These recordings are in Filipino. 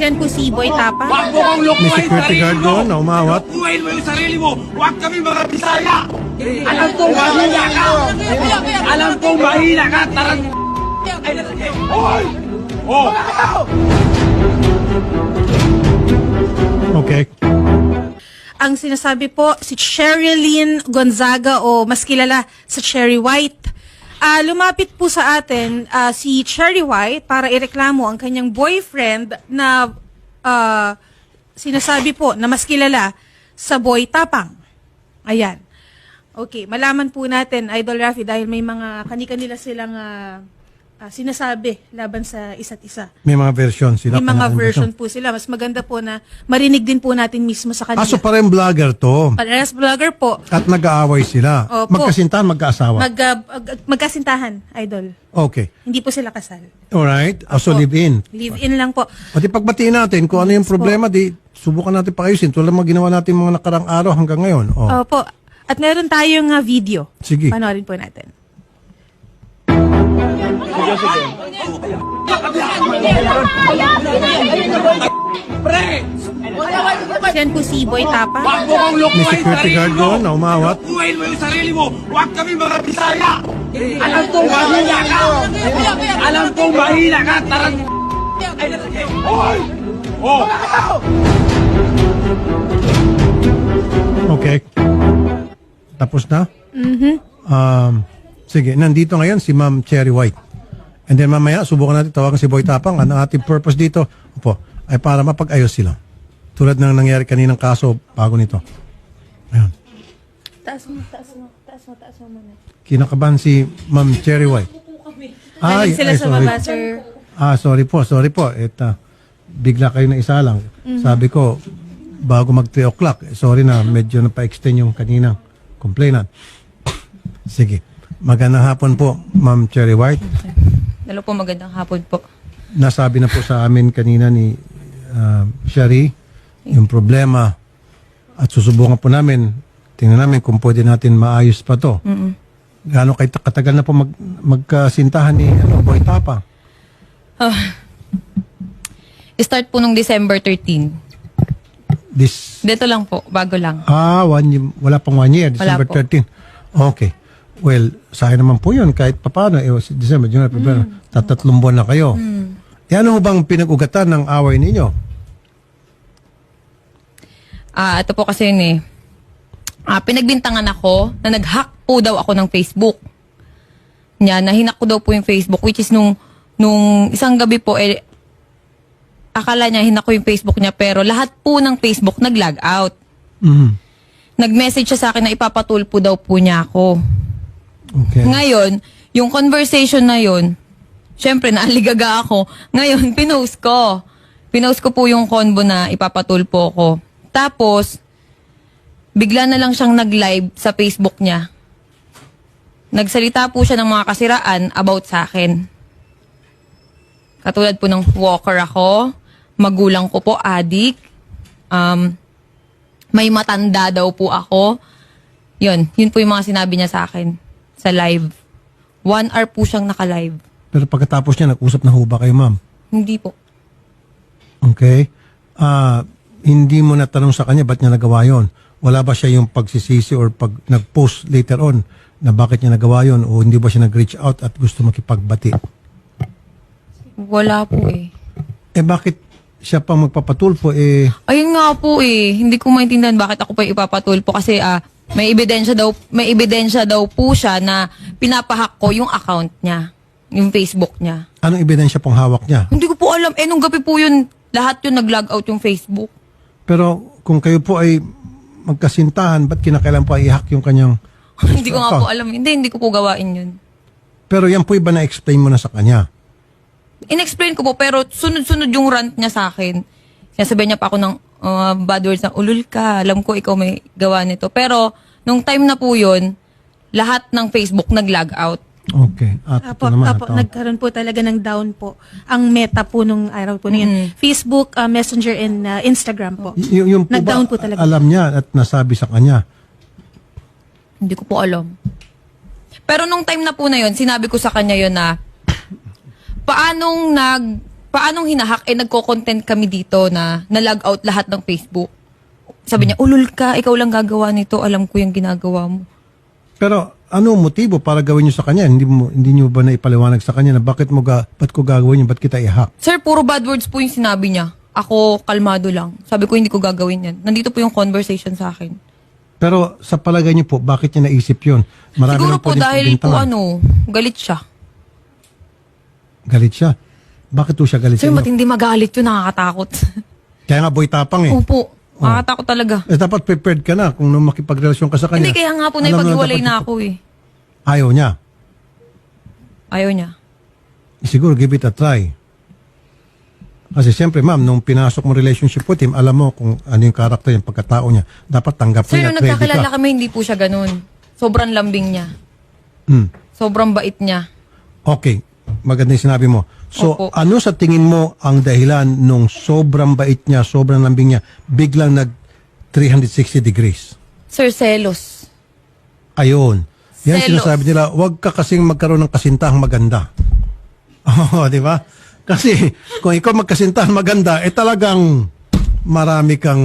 Yan po si Boy Tapa. May security guard doon na umawat. Buhayin mo yung sarili mo. Huwag kami mga Bisaya. Alam kong mahina ka. Alam kong mahina ka. Tarang... Hoy! Oh! Okay. Ang sinasabi po, si Sherilyn Gonzaga o mas kilala sa Cherry White. Lumapit po sa atin si Cherry White para ireklamo ang kanyang boyfriend na sinasabi po na mas kilala sa Boy Tapang. Ayan. Okay, malaman po natin, Idol Rafi, dahil may mga kani-kanila silang sinasabi laban sa isa't isa. May mga version sila. May mga version po sila. Mas maganda po na marinig din po natin mismo sa kanila. So parang vlogger to. Parehas vlogger po. At nag-aaway sila. Opo. Magkasintahan, magkaasawa. Magkasintahan, Idol. Okay. Hindi po sila kasal. Alright. So live-in. Live-in lang po. Pati pagbatiin natin kung ano yung problema, di subukan natin paayusin. Tulad mga ginawa natin mga nakarang araw hanggang ngayon. Oh. Opo. At meron tayong video. Sige. Panoorin po natin. Yan po si Boy Tapa. Huwag mo kong May lukuhin security sarili guard mo. doon na umawat. Buhayin mo yung sarili mo. Huwag kami mga Bisaya. Alam kong mahina ka. Alam kong mahina ka. Tarang... Hoy! Oh! Okay. Tapos na? Sige, nandito ngayon si Ma'am Cherry White. And then mamaya, subukan natin tawagan si Boy Tapang. Ang ating purpose dito ay para mapag-ayos sila. Tulad ng nangyari kaninang kaso bago nito. Ayun. Taas mo muna. Kinakabahan si Ma'am Cherry White. Maling sila sa sorry. baba, sir. Sorry po. Bigla kayo na isa lang. Sabi ko, bago mag 3 o'clock, sorry na, medyo napa-extend yung kaninang complainant. Sige. Magandang hapon po, Ma'am Cherry White. Hello po, magandang hapon po. Nasabi na po sa amin kanina ni Sherry yung problema at susubukan po namin, tingnan namin kung pwede natin maayos pa to. Gaano kayo katagal na po magkasintahan ni Boy Tapa? Start po nung December 13. Dito lang po, bago lang. 1 year, wala pang 1 year, December Wala po. 13. Okay. Well, sayang naman po yun kahit papano. December, January, February, tatatlong buwan na kayo. Yan ho bang pinag-ugatan ng away ninyo? Ito po kasi yun eh. Pinagbintangan ako na nag-hack po daw ako ng Facebook. Nahinak ko daw po yung Facebook, which is nung isang gabi po, akala niya hinak ko yung Facebook niya, pero lahat po ng Facebook nag-log out. Nag-message siya sa akin na ipapatulpo daw po niya ako. Okay. Ngayon, yung conversation na yun, syempre naaligaga ako. Ngayon, pinost ko. Pinost ko po yung convo na ipapatulpo ko. Tapos, bigla na lang siyang nag-live sa Facebook niya. Nagsalita po siya ng mga kasiraan about sa akin. Katulad po ng walker ako, magulang ko po, adik, may matanda daw po ako. Yun po yung mga sinabi niya sa akin sa live. 1 hour po siyang naka-live. Pero pagkatapos niya, nag-usap na ho ba kayo, ma'am? Hindi po. Okay. Hindi mo natanong sa kanya ba't niya nagawa yun? Wala ba siya yung pagsisisi or pag nag-post later on na bakit niya nagawa yun o hindi ba siya nag-reach out at gusto makipagbati? Wala po eh. Bakit siya pang magpapatulpo Ayun nga po eh. Hindi ko maintindihan bakit ako pa ipapatulpo kasi may ebidensya daw po siya na pinapahack ko yung account niya, yung Facebook niya. Anong ebidensya pong hawak niya? Hindi ko po alam. Nung gabi po yun, lahat yun nag-log out yung Facebook. Pero kung kayo po ay magkasintahan, ba't kinakailan po ay i-hack yung kanyang Hindi ko nga account? po alam. Hindi ko po gawain yun. Pero yan po iba na-explain mo na sa kanya. In-explain ko po, pero sunod-sunod yung rant niya sa akin. Sinasabihan niya pa ako ng bad words na, ulul ka, alam ko ikaw may gawa nito. Pero, nung time na po yun, lahat ng Facebook nag-log out. Okay. At ito naman. Nagkaroon po talaga ng down po ang meta po nung araw po na yun. Facebook, Messenger, and Instagram po. Yung po Nag-down ba, po talaga. alam niya at nasabi sa kanya? Hindi ko po alam. Pero nung time na po na yun, sinabi ko sa kanya yun na, paanong hinahack, nagko-content kami dito na na-log out lahat ng Facebook. Sabi niya, ulul ka, ikaw lang gagawa nito, alam ko yung ginagawa mo. Pero ano ang motibo para gawin nyo sa kanya? Hindi nyo ba na ipaliwanag sa kanya na ba't ko gagawin yun, ba't kita i-hack? Sir, puro bad words po yung sinabi niya. Ako, kalmado lang. Sabi ko, hindi ko gagawin yan. Nandito po yung conversation sa akin. Pero sa palagay niyo po, bakit niya naisip yun? Marami Siguro naman po din dahil po pagbintangan. galit siya. Galit siya? Bakit po siya galit Sir, sa ba't inyo? hindi magalit yun? Nakakatakot. Kaya nga boy tapang eh. Opo, nakakatakot talaga. Dapat prepared ka na kung nung makipagrelasyon ka sa kanya. Hindi, kaya nga po Alam mo naipaghiwalay dapat na ako eh. Ayaw niya. Ayaw niya. Siguro give it a try. Kasi siyempre ma'am, nung pinasok mo relationship with him, alam mo kung ano yung karakter, yung pagkatao niya. Dapat tanggap mo Sir, niya nung at ready nagkakilala ka. kami, hindi po siya ganun. Sobrang lambing niya. Hmm. Sobrang bait niya. Okay, maganda yung sinabi mo. So, Opo. ano sa tingin mo ang dahilan nung sobrang bait niya, sobrang lambing niya, biglang nag 360 degrees? Sir, selos. Ayun. Yan Selos. sinasabi nila, huwag ka kasing magkaroon ng kasintahang maganda. Oo, di ba? Kasi kung ikaw magkasintahan maganda, talagang marami kang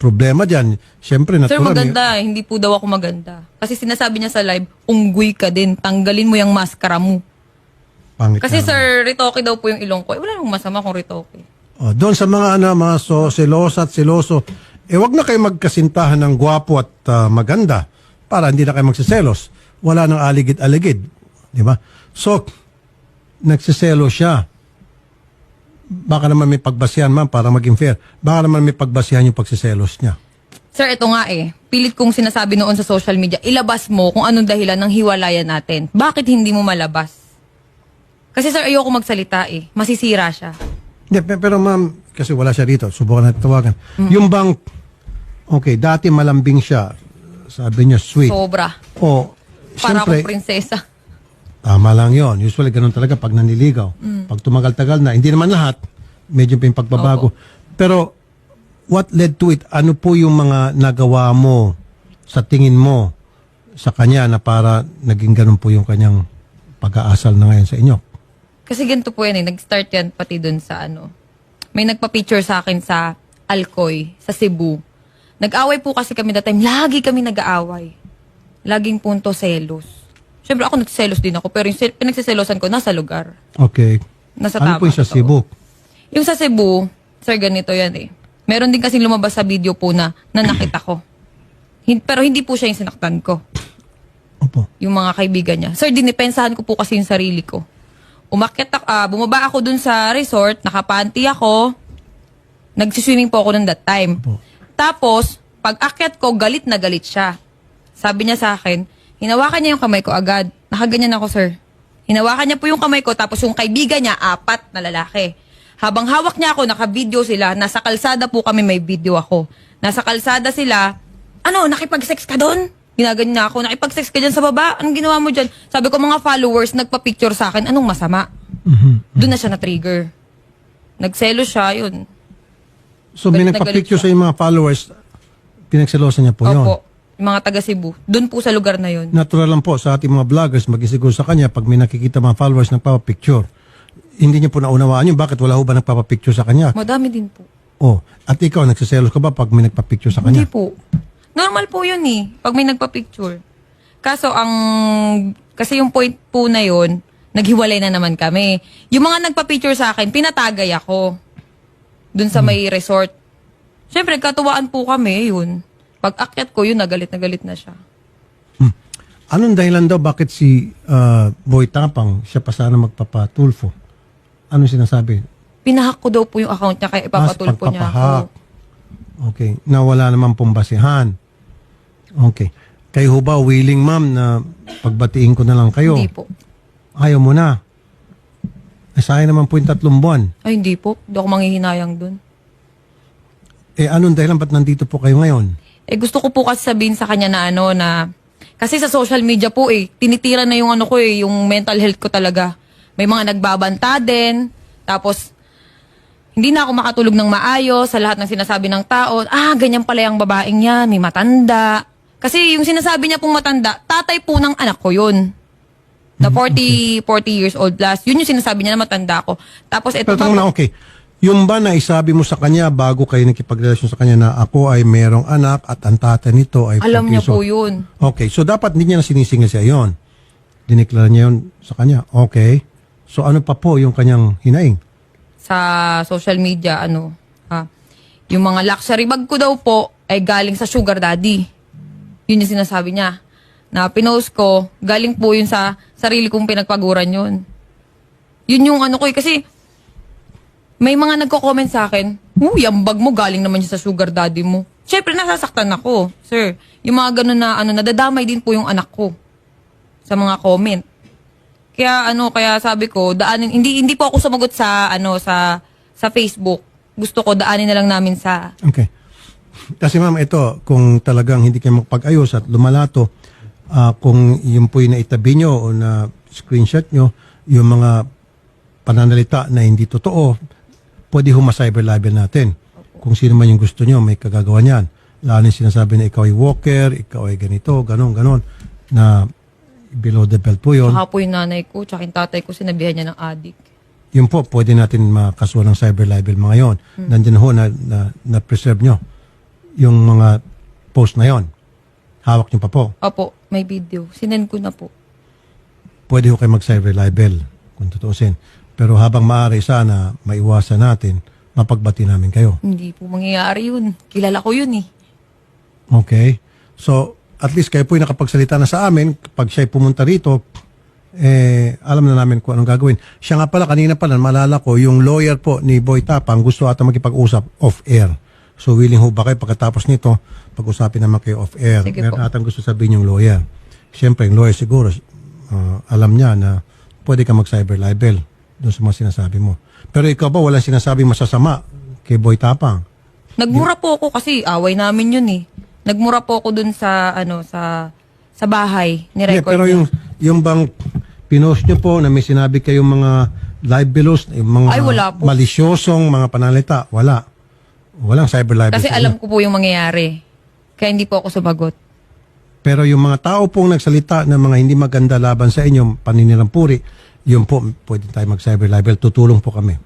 problema dyan. Siyempre, Sir, natural. maganda. Hindi po daw ako maganda. Kasi sinasabi niya sa live, unggoy ka din. Tanggalin mo yung maskara mo. Pangit Kasi naman. sir, ritoke daw po yung ilong ko. Wala namang masama kung ritoke. Doon sa mga mga selosa at seloso, wag na kayo magkasintahan ng gwapo at maganda para hindi na kayo magsiselos. Wala nang aligid-aligid. Di ba? So, nagsiselo siya. Baka naman may pagbasihan, ma'am, para maging fair. Baka naman may pagbasihan yung pagsiselos niya. Sir, ito nga pilit kong sinasabi noon sa social media, ilabas mo kung anong dahilan ng hiwalayan natin. Bakit hindi mo malabas? Kasi sir, ayoko magsalita masisira siya. Hindi, pero ma'am, kasi wala siya rito. Subukan natin tawagan. Yung bang, okay, dati malambing siya. Sabi niya, sweet. Sobra. O, Para siyempre, akong prinsesa. tama lang yon. Usually, ganun talaga pag naniligaw. Pag tumagal-tagal na, hindi naman lahat, medyo may pagbabago. Pero, what led to it? Ano po yung mga nagawa mo sa tingin mo sa kanya na para naging ganun po yung kanyang pag-aasal na ngayon sa inyo? Kasi ganito po yan nag-start yan pati dun sa may nagpa-picture sa akin sa Alcoy, sa Cebu. Nag-away po kasi kami that time. Lagi kami nag-aaway. Laging punto selos. Siyempre ako nagselos din ako, pero yung pinagsiselosan ko nasa lugar. Okay. Nasa Ano po yung sa totoo. Cebu? Yung sa Cebu, sir, ganito yan Meron din kasing lumabas sa video po na nakita ko. Pero hindi po siya yung sinaktan ko. Opo. Yung mga kaibigan niya. Sir, dinipensahan ko po kasi yung sarili ko. Bumaba ako dun sa resort, nakapanty ako, nagsiswimming po ako nun that time. Opo. Tapos, pag akyat ko, galit na galit siya. Sabi niya sa akin, hinawakan niya yung kamay ko agad. Nakaganyan ako, sir. Hinawakan niya po yung kamay ko, tapos yung kaibigan niya, 4 na lalaki. Habang hawak niya ako, naka-video sila. Nasa kalsada po kami, may video ako. Nasa kalsada sila, nakipag-sex ka doon? Ginaganyan niya ako, nakipag-sex ka dyan sa baba? Anong ginawa mo dyan? Sabi ko, mga followers, nagpa-picture sa akin, anong masama? Doon na siya na-trigger. Nagselo siya, yun. So, may Galit na nagpa-picture galit sa mga followers, pinagselosan niya po yun. Opo. Yung mga taga Cebu. Doon po sa lugar na yun. Natural lang po sa ating mga vloggers, mag-isiguro sa kanya pag may nakikita mga followers nagpapapicture. Hindi niya po naunawaan yun. Bakit wala ho ba nagpapapicture sa kanya? Madami din po. Oh, at ikaw, nagsiselos ka ba pag may nagpapicture sa Hindi kanya? po. Normal po yun pag may nagpa-picture. Kaso kasi yung point po na yun, naghiwalay na naman kami. Yung mga nagpa-picture sa akin, pinatagay ako. Dun sa may resort. Siyempre, katuwaan po kami, yun. Pag akyat ko, yun, nagalit na siya. Anong dahilan daw bakit si Boy Tapang, siya pa sana magpapatulfo? Anong sinasabi? Pinahack ko daw po yung account niya, kaya ipapatulpo niya pagpapahak. ako. Okay. Na wala naman pong basihan. Okay. Kayo ho ba willing, ma'am, na pagbatiin ko na lang kayo? Hindi po. Ayaw mo na. Sayang naman po yung 3 buwan. Ay, hindi po. Hindi ako manghihinayang dun. Anong dahilan ba't nandito po kayo ngayon? Gusto ko po kasi sabihin sa kanya na kasi sa social media po tinitira na yung ko yung mental health ko talaga. May mga nagbabanta din. Tapos, hindi na ako makatulog ng maayos sa lahat ng sinasabi ng tao. Ganyan pala yung babaeng yan, may matanda. Kasi yung sinasabi niya pong matanda, tatay po ng anak ko yun. Na 40 years old plus. Yun yung sinasabi niya na matanda ko. Tapos ito Pero tanong na, okay. Yung ba na isabi mo sa kanya bago kayo nakipagrelasyon sa kanya na ako ay merong anak at ang tatay nito ay alam niya 40 years po old? yun. Okay, so dapat hindi niya na sinisingil siya yon. Diniklara niya yun sa kanya. Okay. So ano pa po yung kanyang hinaing? Sa social media, yung mga luxury bag ko daw po ay galing sa sugar daddy. Yun yung sinasabi niya. Na pinost ko, galing po yun sa sarili kong pinagpaguran yun. Yun yung ano ko kasi may mga nagko-comment sa akin, yung bag mo galing naman siya sa sugar daddy mo. Siyempre, nasasaktan ako, sir. Yung mga ganun na, nadadamay din po yung anak ko sa mga comment. Kaya sabi ko, daanin, hindi po ako sumagot sa Facebook. Gusto ko, daanin na lang namin sa... Okay. Kasi ma'am, ito, kung talagang hindi kayo magpag-ayos at lumalato, kung yun po yung naitabi nyo o na screenshot nyo, yung mga pananalita na hindi totoo, pwede huma-cyber libel natin. Kung sino man yung gusto nyo, may kagagawa niyan. Lalo yung sinasabi na ikaw ay walker, ikaw ay ganito, ganon, na below the belt po yun. Saka po yung nanay ko, tsaka yung tatay ko, sinabihan niya ng adik. Yun po, pwede natin makasuhan ng cyber libel mga yon. Nandiyan ho na-preserve nyo yung mga post na yon. Hawak nyo pa po. Opo, may video. Sinend ko na po. Pwede ho kayo mag-cyber libel kung tutuusin. Pero habang maaari sana maiwasan natin, mapagbati namin kayo. Hindi po mangyayari yun. Kilala ko yun eh. Okay? So, at least kayo po yung nakapagsalita na sa amin. Pag siya'y pumunta rito, alam na namin kung anong gagawin. Siya nga pala, kanina pala, maalala ko, yung lawyer po ni Boy Tapang gusto ata makipag-usap off-air. So, willing ho ba kayo pagkatapos nito, pag-usapin naman kayo off-air? Sige Meron po. atang gusto sabihin yung lawyer. Siyempre, yung lawyer siguro, alam niya na pwede ka mag-cyber libel doon sa mga sinasabi mo. Pero ikaw ba, wala sinasabing masasama kay Boy Tapang? Nagmura po ako kasi away namin yun eh. Nagmura po ako dun sa sa bahay ni Hindi, record pero niya. yung bang pinost nyo po na may sinabi kayong mga libelos, yung mga Ay, wala po. malisyosong mga panalita, wala. Walang cyber libel. Kasi sa alam inyo. ko po yung mangyayari. Kaya hindi po ako sumagot. Pero yung mga tao pong nagsalita ng mga hindi maganda laban sa inyo, paninirampuri, yun po, pwede tayo mag-cyber libel. Tutulong po kami.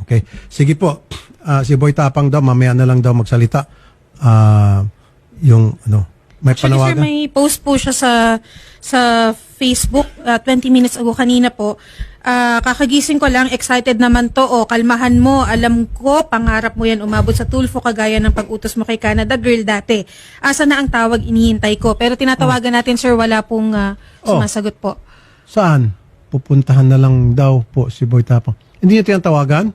Okay? Sige po. Si Boy Tapang daw, mamaya na lang daw magsalita. May Actually, sir, panawagan. may post po siya sa Facebook 20 minutes ago kanina po. Kakagising ko lang, excited naman to. Kalmahan mo, alam ko, pangarap mo yan umabot sa Tulfo kagaya ng pag-utos mo kay Canada Girl dati. Asa na ang tawag, inihintay ko. Pero tinatawagan natin, sir, wala pong sumasagot po. Saan? Pupuntahan na lang daw po si Boy Tapang. Hindi niya tinatawagan?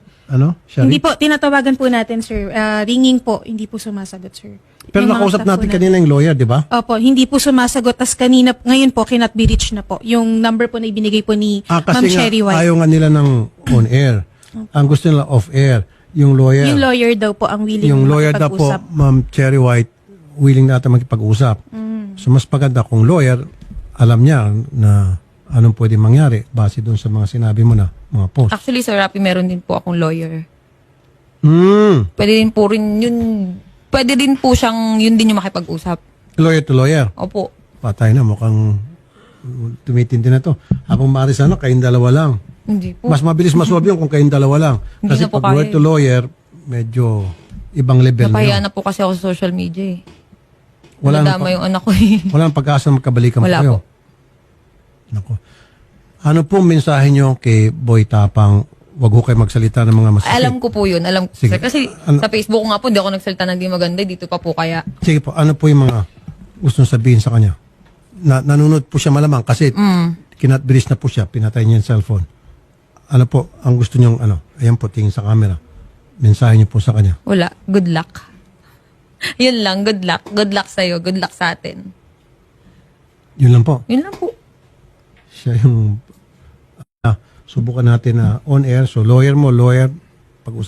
Shari? Hindi po, tinatawagan po natin, sir. Ringing po, hindi po sumasagot, sir. Pero Yung mga nakausap staff natin po kanina yung lawyer, di ba? Opo, hindi po sumasagot. Tas ngayon po, cannot be reached na po. Yung number po na ibinigay po ni Ma'am Kasi nga, Cherry White. ayaw nga nila ng on-air. Ang gusto nila off-air. Yung lawyer. Yung lawyer daw po ang willing Yung lawyer daw po, makipag-usap. Ma'am Cherry White, willing na ata makipag-usap. So mas maganda kung lawyer, alam niya na anong pwede mangyari base doon sa mga sinabi mo na mga post. Actually, Sir Rapi, meron din po akong lawyer. Pwede din po siyang, yun din yung makipag-usap. Lawyer to lawyer. Opo. Patay na, mukhang tumitindi na to. Habang maaari sana, kayong dalawa lang. Hindi po. Mas mabilis masolve yun kung kayong dalawa lang. Hindi Kasi na po pag lawyer kaya to lawyer, medyo ibang level na Napahiya yun. na po kasi ako sa social media eh. Wala nang Nadama yung anak ko eh. Walang pag-asa na magkabalikan Wala po kayo. po. Naku. Ano pong mensahe nyo kay Boy Tapang? Wag ho kayo magsalita ng mga masasip. Alam ko po yun. Alam ko. Sige. Sir. Kasi sa Facebook ko nga po, hindi ako nagsalita ng di maganda. Dito pa po kaya. Sige po, ano po yung mga gusto sabihin sa kanya? Nanunod po siya malamang kasi kinatbiris na po siya, pinatay niya yung cellphone. Ano po, ang gusto niyong ayan po, tingin sa camera. Mensahe niyo po sa kanya. Wala. Good luck. Yun lang. Good luck. Good luck sa'yo. Good luck sa atin. Yun lang po. Yun lang po. Siya yung subukan natin na on air. So lawyer mo, lawyer, pag-usap